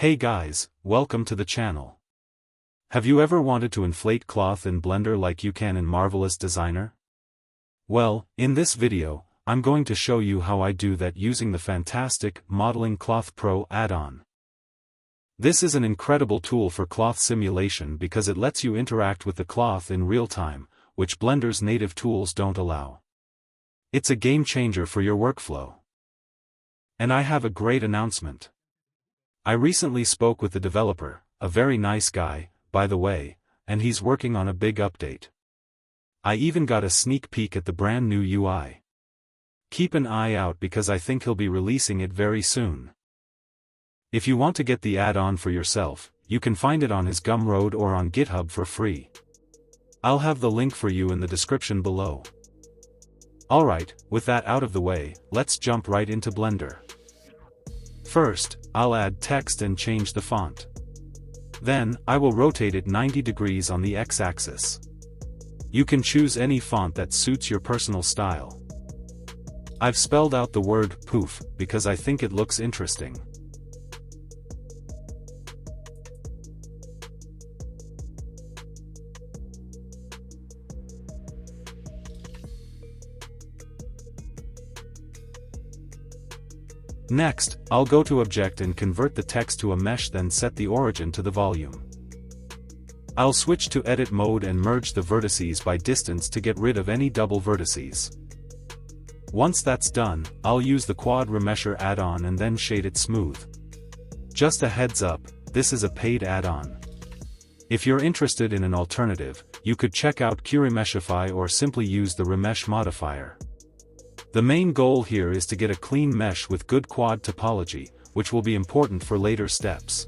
Hey guys, welcome to the channel. Have you ever wanted to inflate cloth in Blender like you can in Marvelous Designer? Well, in this video, I'm going to show you how I do that using the fantastic Modeling Cloth Pro add-on. This is an incredible tool for cloth simulation because it lets you interact with the cloth in real time, which Blender's native tools don't allow. It's a game changer for your workflow. And I have a great announcement. I recently spoke with the developer, a very nice guy, by the way, and he's working on a big update. I even got a sneak peek at the brand new UI. Keep an eye out because I think he'll be releasing it very soon. If you want to get the add-on for yourself, you can find it on his Gumroad or on GitHub for free. I'll have the link for you in the description below. Alright, with that out of the way, let's jump right into Blender. First, I'll add text and change the font. Then, I will rotate it 90 degrees on the x-axis. You can choose any font that suits your personal style. I've spelled out the word poof because I think it looks interesting. Next, I'll go to Object and convert the text to a mesh, then set the origin to the volume. I'll switch to Edit mode and merge the vertices by distance to get rid of any double vertices. Once that's done, I'll use the Quad Remesher add-on and then shade it smooth. Just a heads up, this is a paid add-on. If you're interested in an alternative, you could check out Remeshify or simply use the Remesh modifier. The main goal here is to get a clean mesh with good quad topology, which will be important for later steps.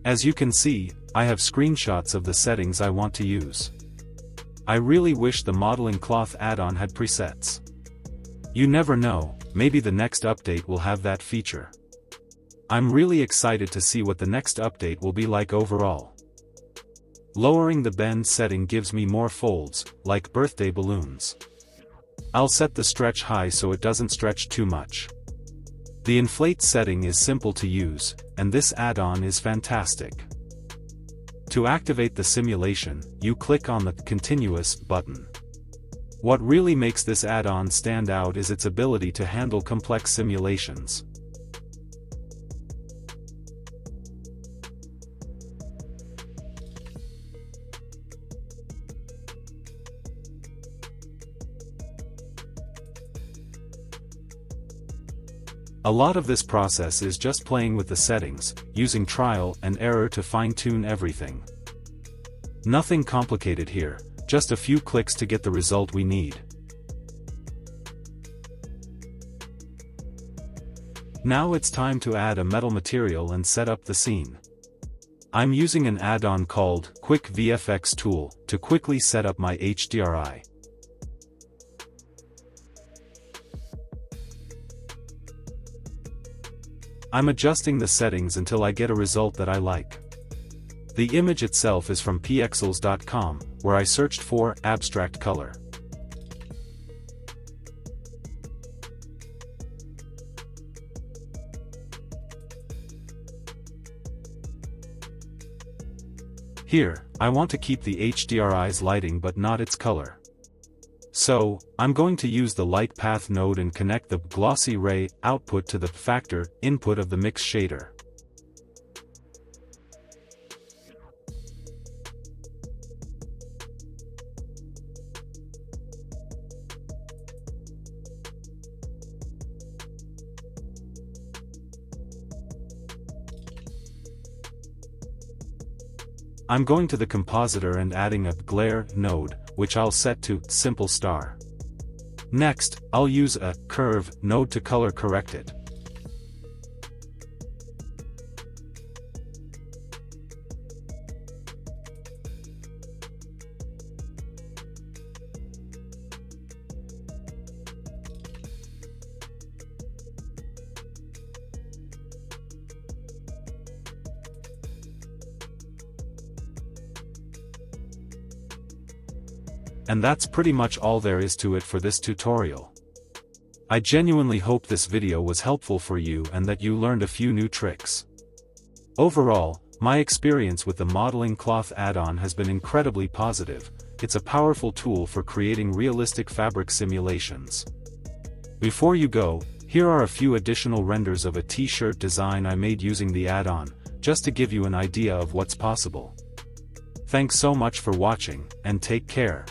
As you can see, I have screenshots of the settings I want to use. I really wish the Modeling Cloth add-on had presets. You never know, maybe the next update will have that feature. I'm really excited to see what the next update will be like overall. Lowering the bend setting gives me more folds, like birthday balloons. I'll set the stretch high so it doesn't stretch too much. The inflate setting is simple to use, and this add-on is fantastic. To activate the simulation, you click on the Continuous button. What really makes this add-on stand out is its ability to handle complex simulations. A lot of this process is just playing with the settings, using trial and error to fine-tune everything. Nothing complicated here. Just a few clicks to get the result we need. Now it's time to add a metal material and set up the scene. I'm using an add-on called Quick VFX Tool to quickly set up my HDRI. I'm adjusting the settings until I get a result that I like. The image itself is from Pexels.com, where I searched for abstract color. Here, I want to keep the HDRI's lighting but not its color. So, I'm going to use the Light Path node and connect the Glossy Ray output to the Factor input of the Mix shader. I'm going to the compositor and adding a glare node, which I'll set to Simple Star. Next, I'll use a curve node to color correct it. And that's pretty much all there is to it for this tutorial. I genuinely hope this video was helpful for you and that you learned a few new tricks. Overall, my experience with the modeling cloth add-on has been incredibly positive. It's a powerful tool for creating realistic fabric simulations. Before you go, here are a few additional renders of a t-shirt design I made using the add-on, just to give you an idea of what's possible. Thanks so much for watching, and take care.